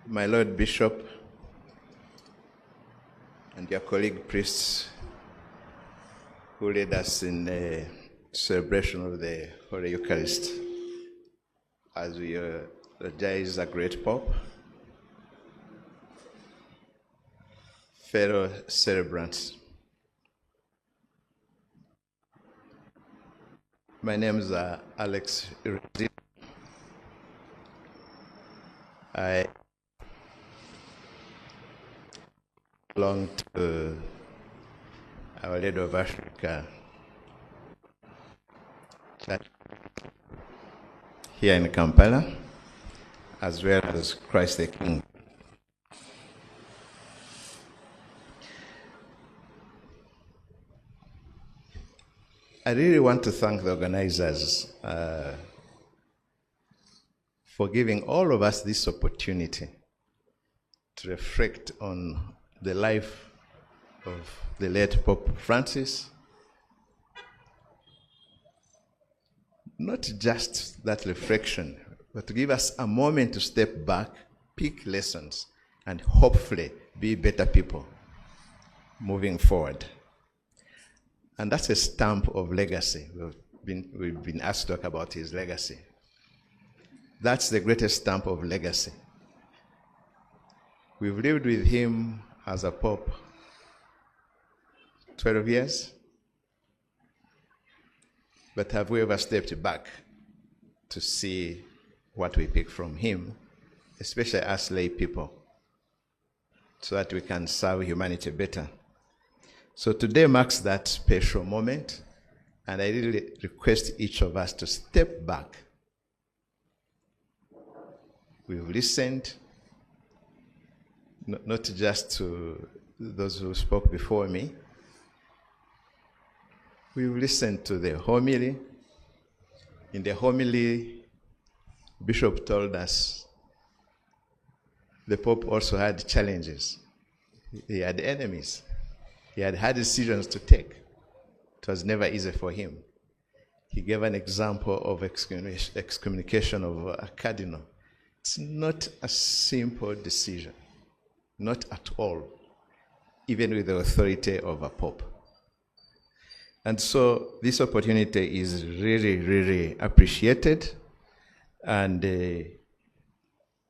my Lord Bishop, and your colleague priests who led us in the celebration of the Holy Eucharist as we eulogize a great Pope, fellow celebrants. My name is Alex Rezida. I belong to Our Lady of Africa Church here in Kampala, as well as Christ the King. I really want to thank the organizers for giving all of us this opportunity to reflect on the life of the late Pope Francis. Not just that reflection, but to give us a moment to step back, pick lessons, and hopefully be better people moving forward. And that's a stamp of legacy. We've been asked to talk about his legacy. That's the greatest stamp of legacy. We've lived with him as a Pope 12 years. But have we ever stepped back to see what we pick from him, especially as lay people, so that we can serve humanity better? So today marks that special moment, and I really request each of us to step back. We've listened, not just to those who spoke before me. We've listened to the homily. In the homily, Bishop told us the Pope also had challenges. He had enemies. He had decisions to take. It was never easy for him. He gave an example of excommunication of a cardinal. It's not a simple decision, not at all, even with the authority of a pope. And so this opportunity is really, really appreciated, and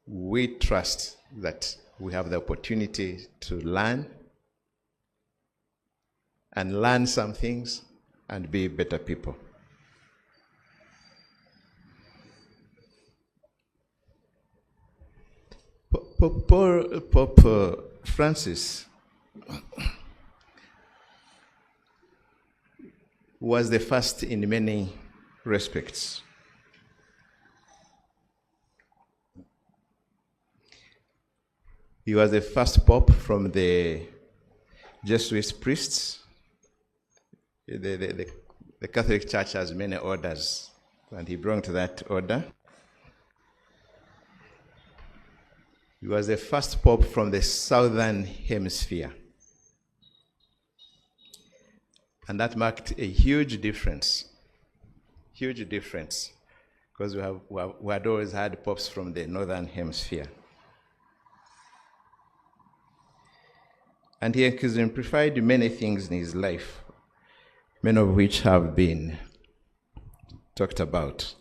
we trust that we have the opportunity to learn some things and be better people. Pope Francis was the first in many respects. He was the first Pope from the Jesuit priests. The Catholic Church has many orders, and he belonged to that order. He was the first Pope from the Southern Hemisphere. And that marked a huge difference, because we had always had popes from the Northern Hemisphere. And he exemplified many things in his life, many of which have been talked about.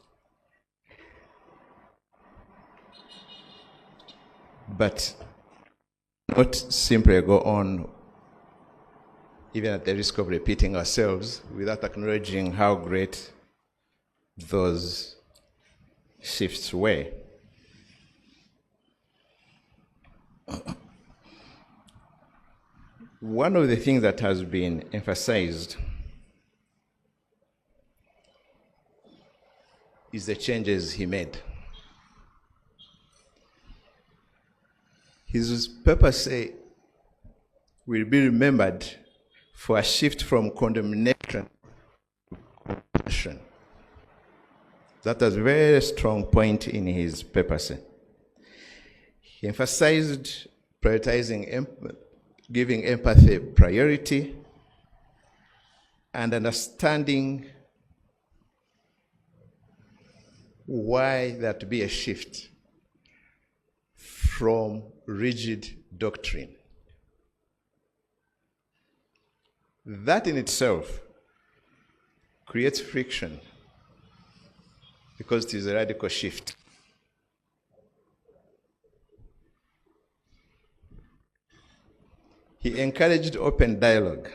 But not simply go on, even at the risk of repeating ourselves, without acknowledging how great those shifts were. One of the things that has been emphasized is the changes he made. His papacy will be remembered for a shift from condemnation to compassion. That was a very strong point in his papacy. He emphasized prioritizing, giving empathy priority, and understanding why there to be a shift from rigid doctrine. That in itself creates friction because it is a radical shift. He encouraged open dialogue,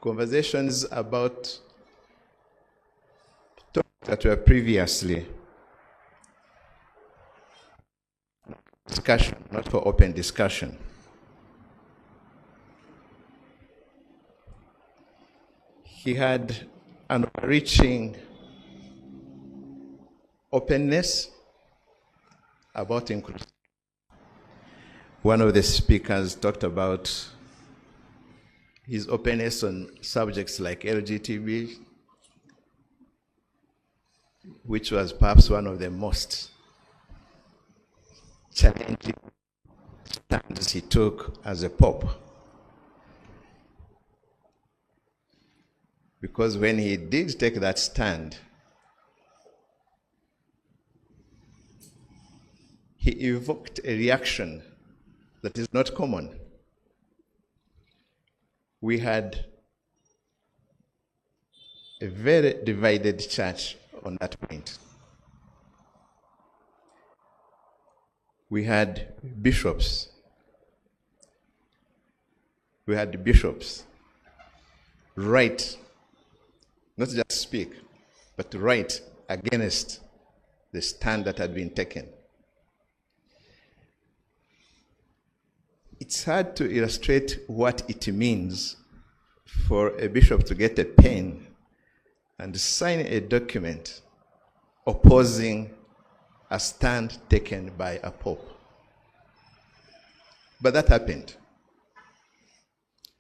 conversations about topics that were previously discussion, not for open discussion. He had an overreaching openness about inclusion. One of the speakers talked about his openness on subjects like LGBT, which was perhaps one of the most challenging stands he took as a pope. Because when he did take that stand, he evoked a reaction that is not common. We had a very divided church on that point. We had bishops. Right, not just speak, but write against the stand that had been taken. It's hard to illustrate what it means for a bishop to get a pen and sign a document opposing a stand taken by a pope. But that happened.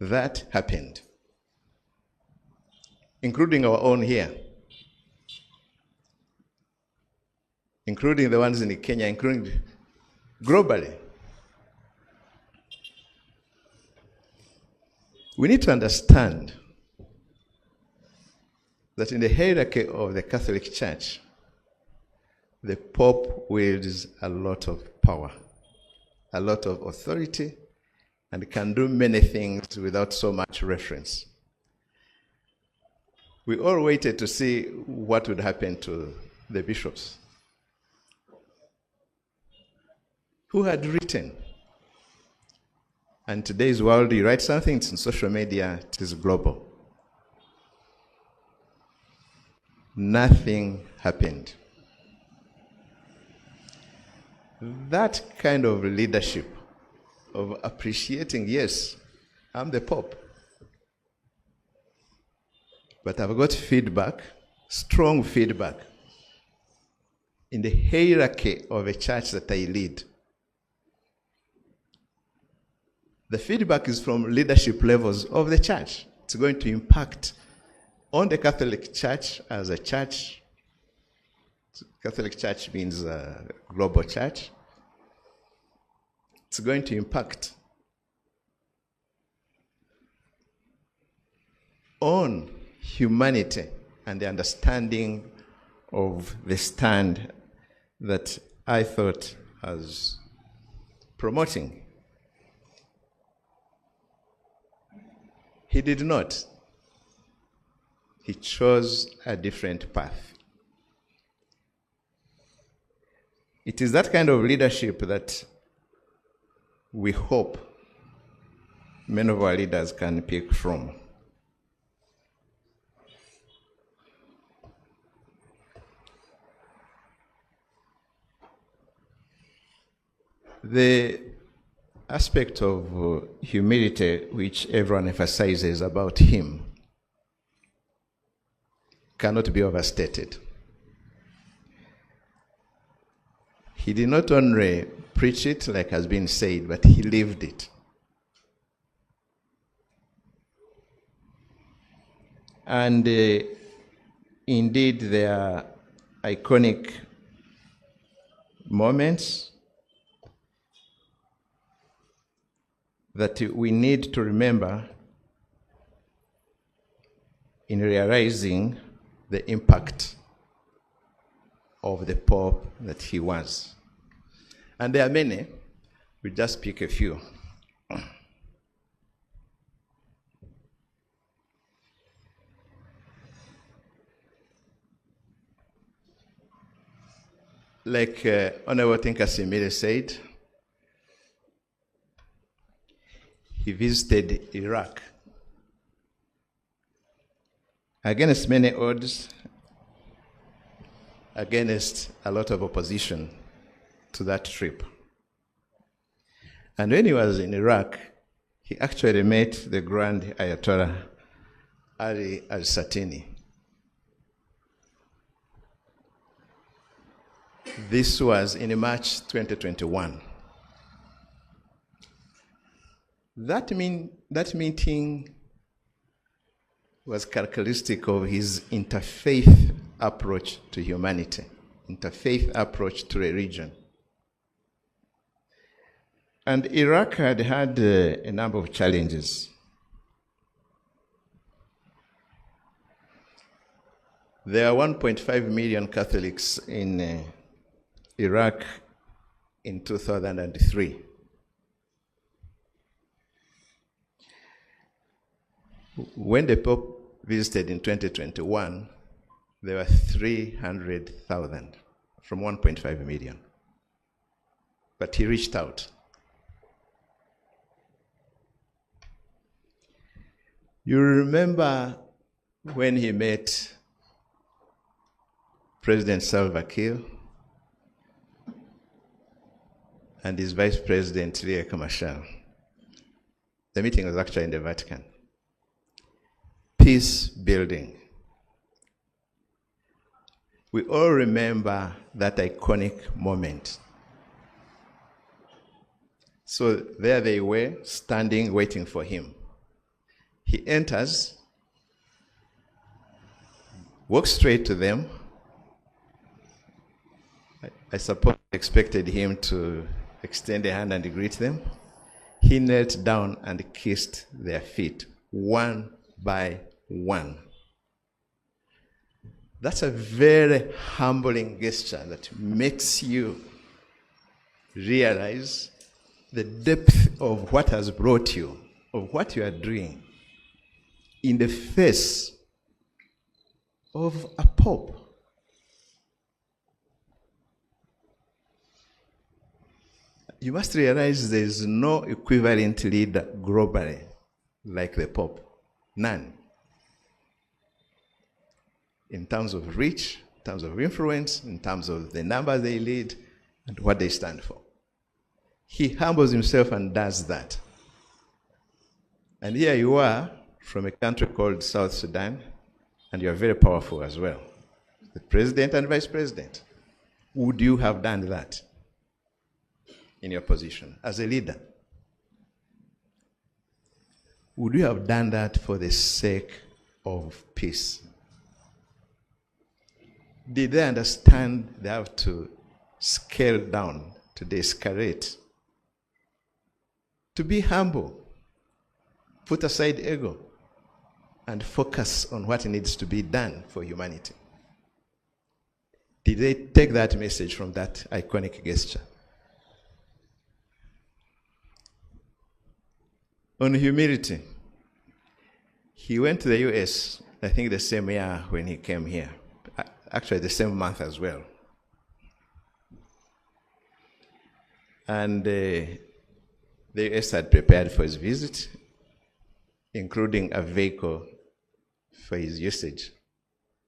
That happened. Including our own here. Including the ones in Kenya, including globally. We need to understand that in the hierarchy of the Catholic Church, the Pope wields a lot of power, a lot of authority, and can do many things without so much reference. We all waited to see what would happen to the bishops who had written. And today's world, you write something, it's in social media, it is global. Nothing happened. That kind of leadership, of appreciating, yes, I'm the Pope, but I've got feedback, strong feedback, in the hierarchy of a church that I lead. The feedback is from leadership levels of the church. It's going to impact on the Catholic Church as a church. Catholic Church means a global church. It's going to impact on humanity and the understanding of the stand that I thought I was promoting. He did not. He chose a different path. It is that kind of leadership that we hope many of our leaders can pick from. The aspect of humility which everyone emphasizes about him cannot be overstated. He did not only preach it, like has been said, but he lived it. And indeed, there are iconic moments that we need to remember in realizing the impact of the Pope that he was. And there are many. We just pick a few. Like Honorable Tinka Simile said, he visited Iraq. Against many odds, against a lot of opposition to that trip. And when he was in Iraq, he actually met the Grand Ayatollah Ali al-Satini. This was in March 2021. That meeting was characteristic of his interfaith approach to humanity, interfaith approach to a region. And Iraq had had a number of challenges. There are 1.5 million Catholics in Iraq in 2003. When the Pope visited in 2021, there were 300,000 from 1.5 million. But he reached out. You remember when he met President Salva Kiir and his Vice President Riek Machar. The meeting was actually in the Vatican. Peace building. We all remember that iconic moment. So there they were, standing, waiting for him. He enters, walks straight to them. I suppose they expected him to extend a hand and greet them. He knelt down and kissed their feet, one by one. That's a very humbling gesture that makes you realize the depth of what has brought you, of what you are doing, in the face of a pope. You must realize there is no equivalent leader globally like the Pope. None. In terms of reach, in terms of influence, in terms of the numbers they lead, and what they stand for. He humbles himself and does that. And here you are from a country called South Sudan, and you are very powerful as well. The president and vice president. Would you have done that in your position as a leader? Would you have done that for the sake of peace? Did they understand they have to scale down, to de-escalate, to be humble, put aside ego, and focus on what needs to be done for humanity? Did they take that message from that iconic gesture? On humility, he went to the US, I think the same year when he came here. Actually, the same month as well. And the US had prepared for his visit, including a vehicle for his usage,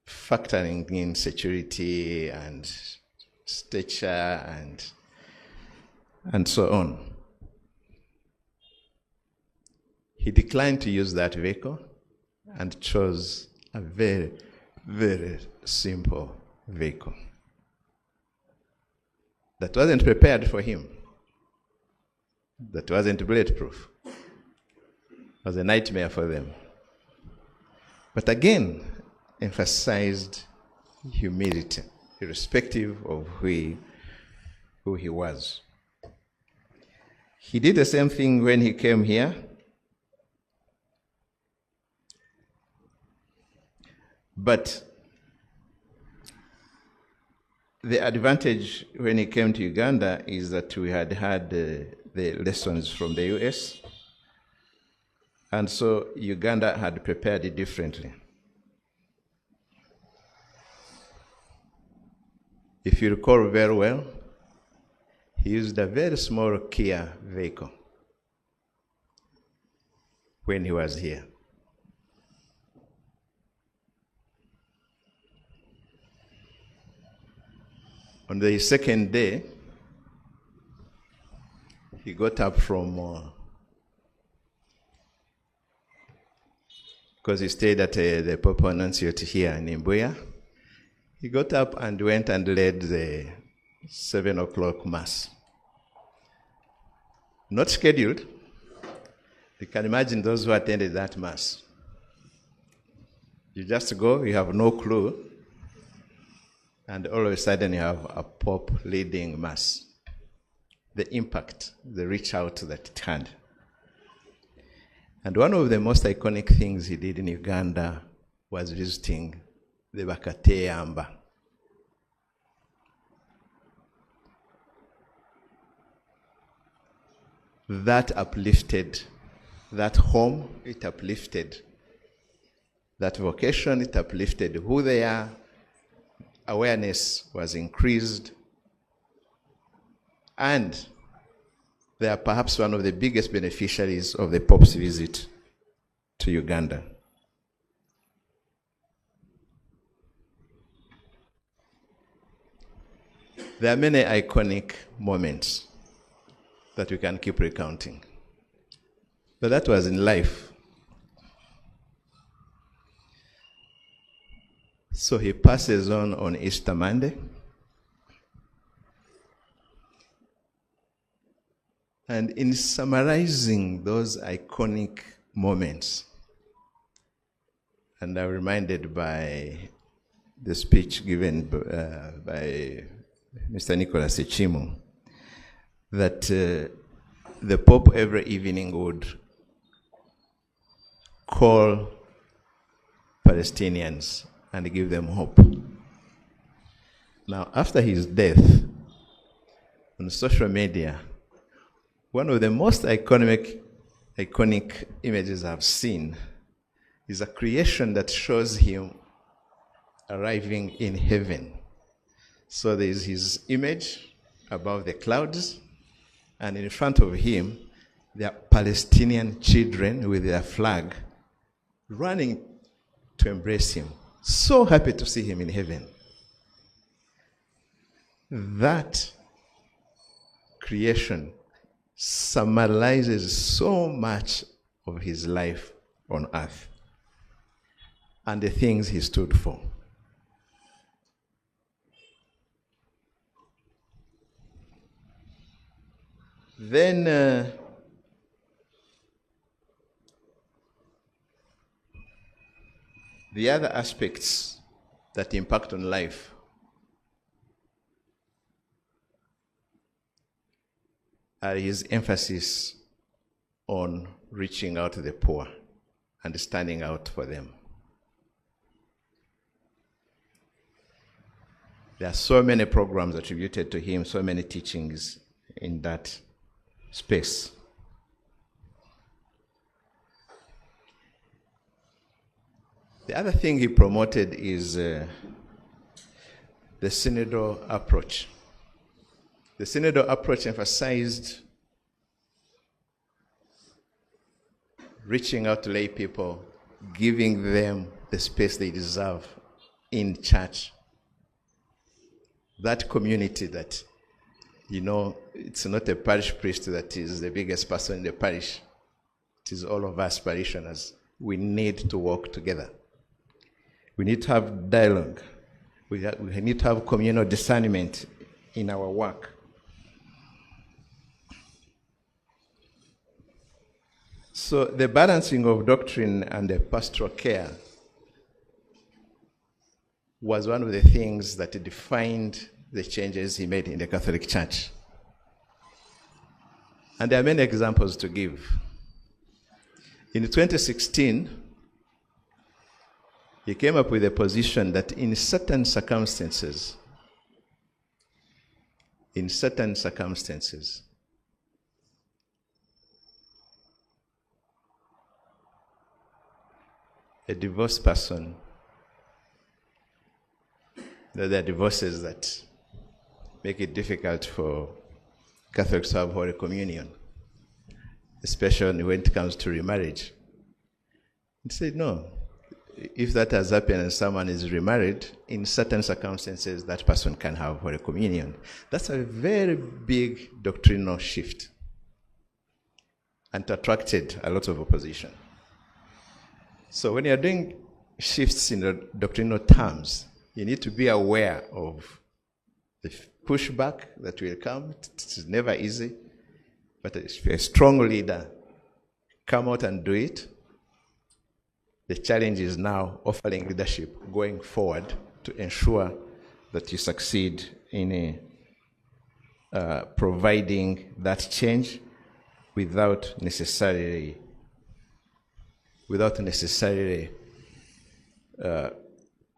factoring in security and stature and so on. He declined to use that vehicle and chose a very, very simple vehicle that wasn't prepared for him, that wasn't bulletproof. It was a nightmare for them. But again, emphasized humility, irrespective of who he was. He did the same thing when he came here. But the advantage when he came to Uganda is that we had the lessons from the US, and so Uganda had prepared it differently. If you recall very well, he used a very small Kia vehicle when he was here. On the second day, he got up from, because he stayed at the Papal Nunciate here in Mbuya. He got up and went and led the 7 o'clock Mass. Not scheduled. You can imagine those who attended that Mass. You just go, you have no clue, and all of a sudden you have a Pope leading Mass. The impact, the reach out that it had. And one of the most iconic things he did in Uganda was visiting the Bakateyamba. That uplifted that home, it uplifted that vocation, it uplifted who they are. Awareness was increased. And they are perhaps one of the biggest beneficiaries of the Pope's visit to Uganda. There are many iconic moments that we can keep recounting. But that was in life. So he passes on Easter Monday. And in summarizing those iconic moments, and I'm reminded by the speech given by Mr. Nicholas Echimu, that the Pope every evening would call Palestinians and give them hope. Now, after his death, on social media, one of the most iconic images I've seen is a creation that shows him arriving in heaven. So there is his image above the clouds, and in front of him, there are Palestinian children with their flag running to embrace him. So happy to see him in heaven. That creation summarizes so much of his life on earth and the things he stood for. Then the other aspects that impact on life are his emphasis on reaching out to the poor and standing out for them. There are so many programs attributed to him, so many teachings in that space. The other thing he promoted is the synodal approach. The synodal approach emphasized reaching out to lay people, giving them the space they deserve in church. That community that, it's not a parish priest that is the biggest person in the parish. It is all of us parishioners. We need to work together. We need to have dialogue. We need to have communal discernment in our work. So the balancing of doctrine and the pastoral care was one of the things that defined the changes he made in the Catholic Church. And there are many examples to give. In 2016, he came up with a position that in certain circumstances, in certain circumstances, a divorced person, there are divorces that make it difficult for Catholics to have Holy Communion, especially when it comes to remarriage. He said, no, if that has happened and someone is remarried, in certain circumstances, that person can have Holy Communion. That's a very big doctrinal shift, and attracted a lot of opposition. So when you're doing shifts in the doctrinal terms, you need to be aware of the pushback that will come. It's never easy, but if you're a strong leader, come out and do it. The challenge is now offering leadership going forward to ensure that you succeed in providing that change without necessarily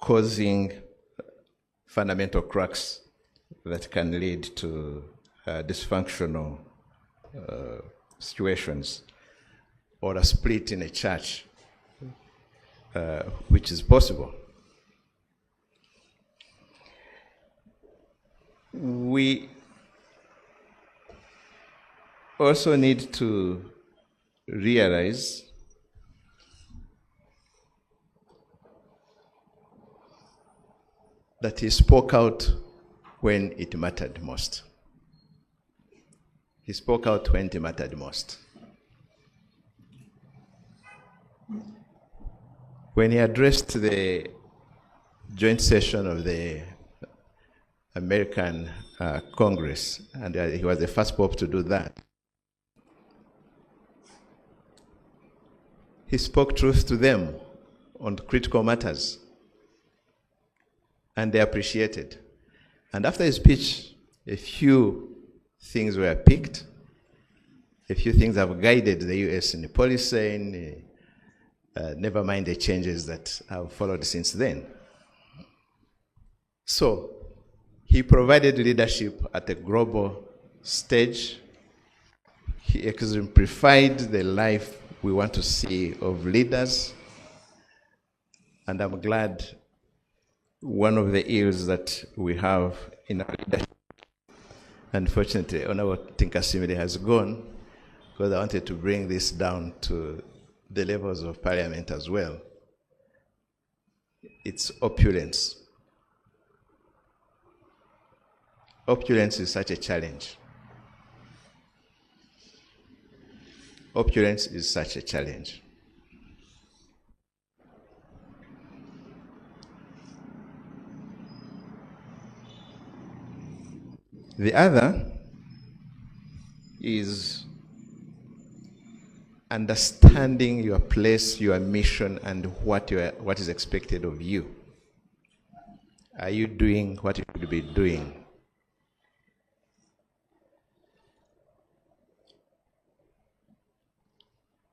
causing fundamental cracks that can lead to dysfunctional situations or a split in a church, which is possible. We also need to realize that he spoke out when it mattered most. He spoke out when it mattered most. When he addressed the joint session of the American Congress, and he was the first pope to do that, he spoke truth to them on critical matters, and they appreciated. And after his speech, a few things were picked. A few things have guided the U.S. in the policy, never mind the changes that have followed since then. So, he provided leadership at a global stage. He exemplified the life we want to see of leaders. And I'm glad one of the ills that we have in our leadership, unfortunately, Honorable Tinkasimile has gone, because I wanted to bring this down to the levels of parliament as well. It's opulence. Opulence is such a challenge. Opulence is such a challenge. The other is understanding your place, your mission, and what is expected of you. Are you doing what you should be doing?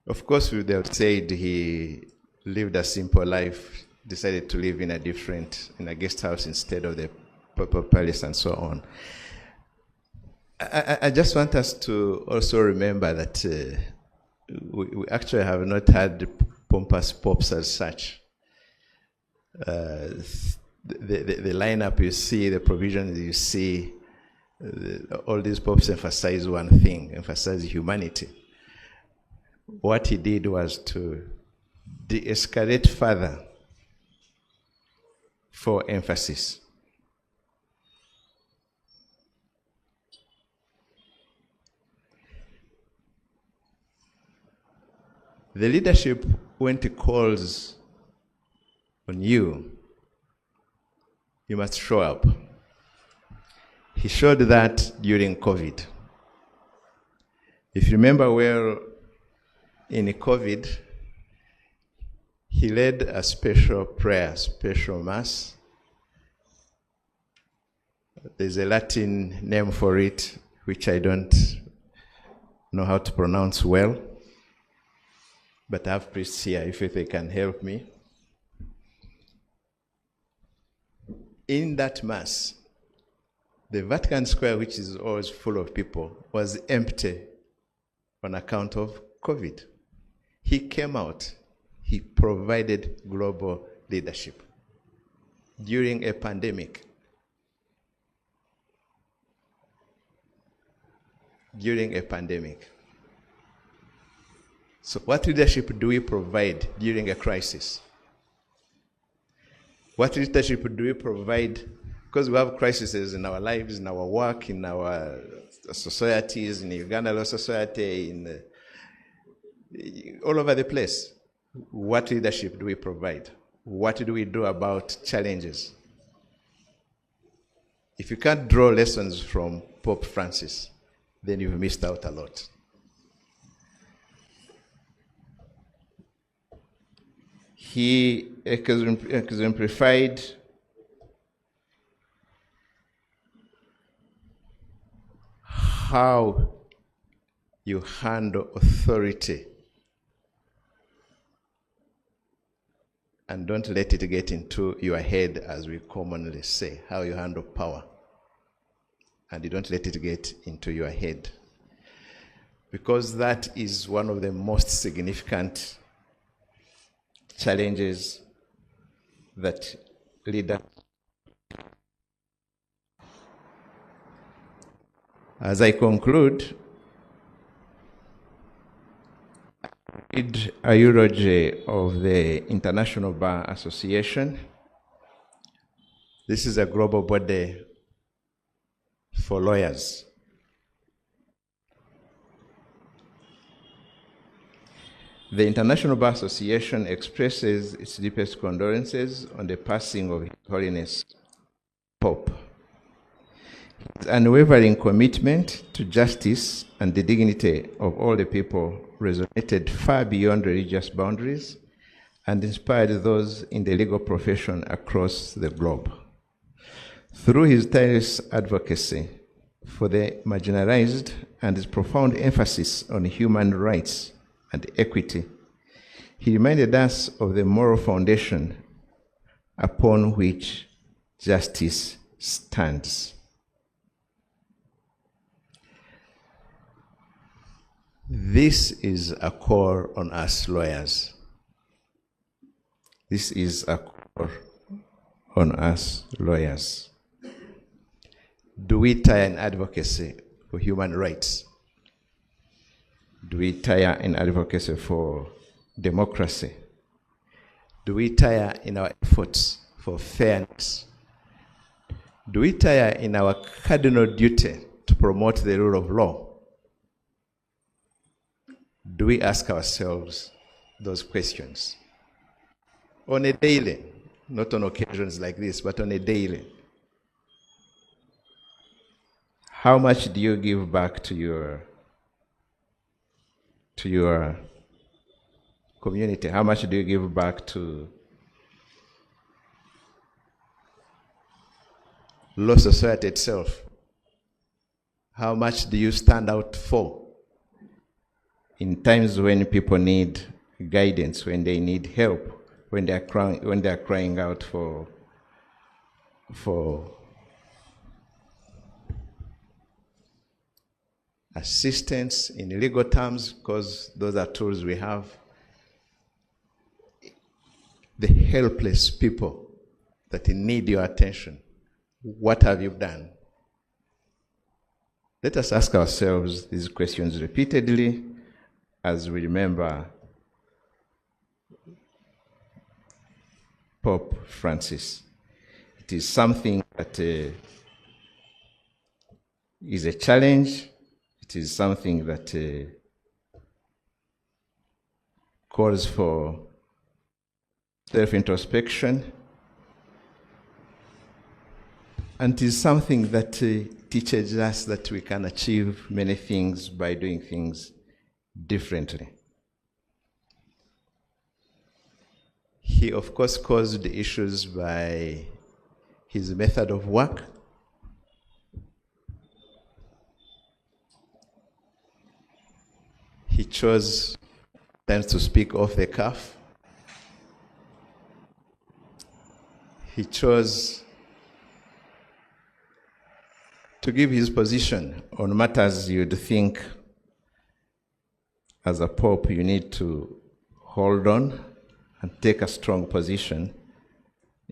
Of course, they have said he lived a simple life, decided to live in a guest house instead of the Papal Palace and so on. I just want us to also remember that we actually have not had pompous popes as such. The lineup you see, the provisions you see, all these popes emphasize one thing, emphasize humanity. What he did was to de-escalate further for emphasis. The leadership, when it calls on you, you must show up. He showed that during COVID. If you remember well, in COVID, he led a special prayer, special mass. There's a Latin name for it, which I don't know how to pronounce well. But I have priests here, if they can help me. In that mass, The Vatican Square, which is always full of people, was empty on account of COVID. He came out, he provided global leadership during a pandemic. During a pandemic. So what leadership do we provide during a crisis? What leadership do we provide? Because we have crises in our lives, in our work, in our societies, in the Uganda Law Society, all over the place. What leadership do we provide? What do we do about challenges? If you can't draw lessons from Pope Francis, then you've missed out a lot. He exemplified how you handle authority and don't let it get into your head, as we commonly say, how you handle power. And you don't let it get into your head. Because that is one of the most significant challenges that leaders. As I conclude, read a eulogy of the International Bar Association. This is a global body for lawyers. The International Bar Association expresses its deepest condolences on the passing of His Holiness Pope. His unwavering commitment to justice and the dignity of all the people resonated far beyond religious boundaries and inspired those in the legal profession across the globe. Through his tireless advocacy for the marginalized and his profound emphasis on human rights and equity, he reminded us of the moral foundation upon which justice stands. This is a call on us lawyers. This is a call on us lawyers. Do we tire in advocacy for human rights? Do we tire in advocacy for democracy? Do we tire in our efforts for fairness? Do we tire in our cardinal duty to promote the rule of law? Do we ask ourselves those questions on a daily, not on occasions like this, but on a daily? How much do you give back to your community? How much do you give back to law society itself? How much do you stand out for in times when people need guidance, when they need help, when they are crying out for assistance in legal terms, because those are tools we have? The helpless people that need your attention, what have you done? Let us ask ourselves these questions repeatedly as we remember Pope Francis. It is something that is a challenge. It is something that calls for self-introspection, and it is something that teaches us that we can achieve many things by doing things differently. He, of course, caused issues by his method of work. He chose times to speak off the cuff. He chose to give his position on matters you'd think as a pope you need to hold on and take a strong position,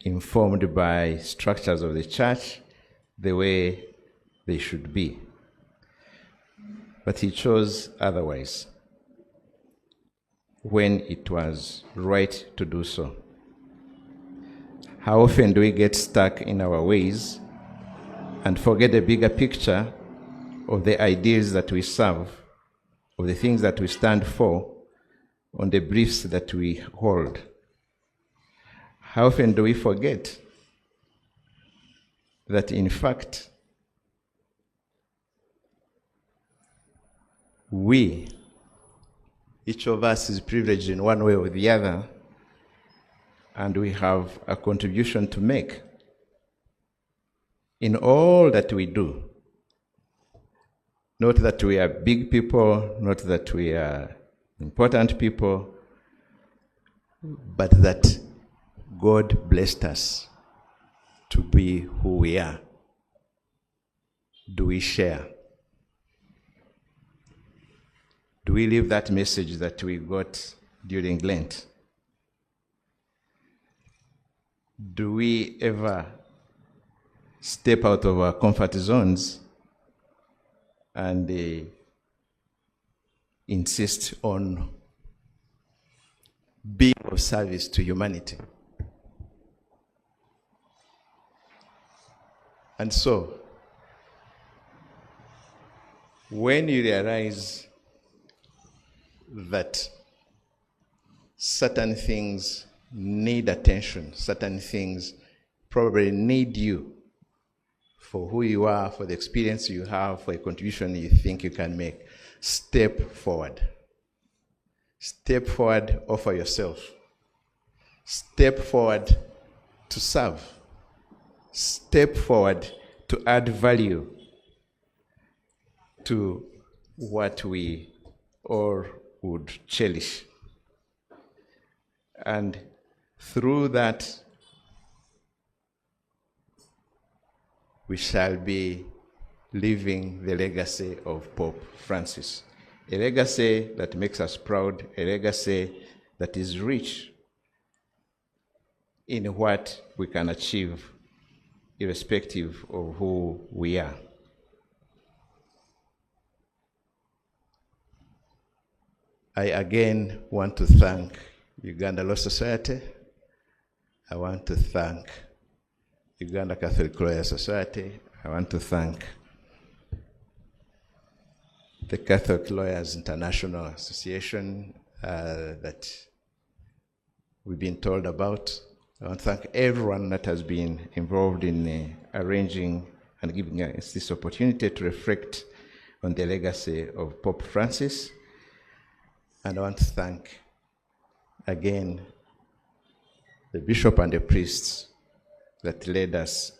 informed by structures of the church the way they should be. But he chose otherwise when it was right to do so. How often do we get stuck in our ways and forget the bigger picture of the ideals that we serve, of the things that we stand for, on the beliefs that we hold? How often do we forget that, in fact, each of us is privileged in one way or the other, and we have a contribution to make in all that we do. Not that we are big people, not that we are important people, but that God blessed us to be who we are. Do we share? Do we live that message that we got during Lent? Do we ever step out of our comfort zones and insist on being of service to humanity? And so, when you realize that certain things need attention, certain things probably need you for who you are, for the experience you have, for a contribution you think you can make, step forward. Step forward, offer yourself. Step forward to serve. Step forward to add value to what we all would cherish. And through that, we shall be living the legacy of Pope Francis. A legacy that makes us proud, a legacy that is rich in what we can achieve, irrespective of who we are. I again want to thank Uganda Law Society. I want to thank Uganda Catholic Lawyers Society. I want to thank the Catholic Lawyers International Association that we've been told about. I want to thank everyone that has been involved in arranging and giving us this opportunity to reflect on the legacy of Pope Francis. And I want to thank again the bishop and the priests that led us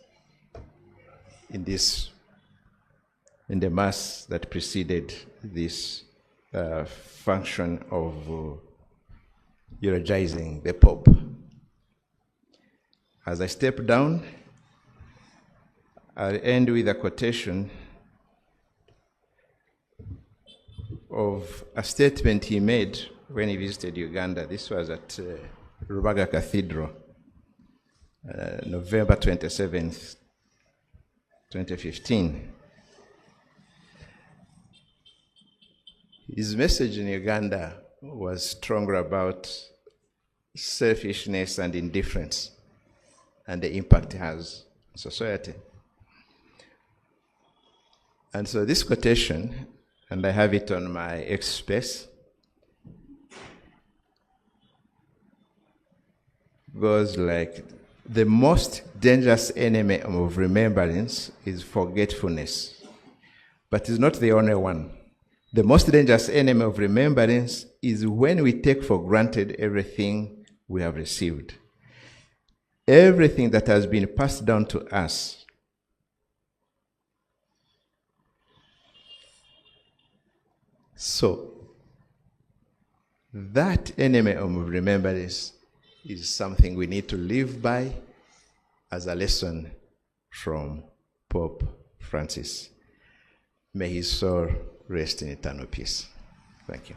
in the mass that preceded this function of eulogizing the Pope. As I step down, I'll end with a quotation of a statement he made when he visited Uganda. This was at Rubaga Cathedral, November 27th, 2015. His message in Uganda was stronger about selfishness and indifference and the impact it has on society. And so this quotation, and I have it on my X space, goes like, the most dangerous enemy of remembrance is forgetfulness, but it's not the only one. The most dangerous enemy of remembrance is when we take for granted everything we have received, everything that has been passed down to us. So, that enemy of remembrance is something we need to live by as a lesson from Pope Francis. May his soul rest in eternal peace. Thank you.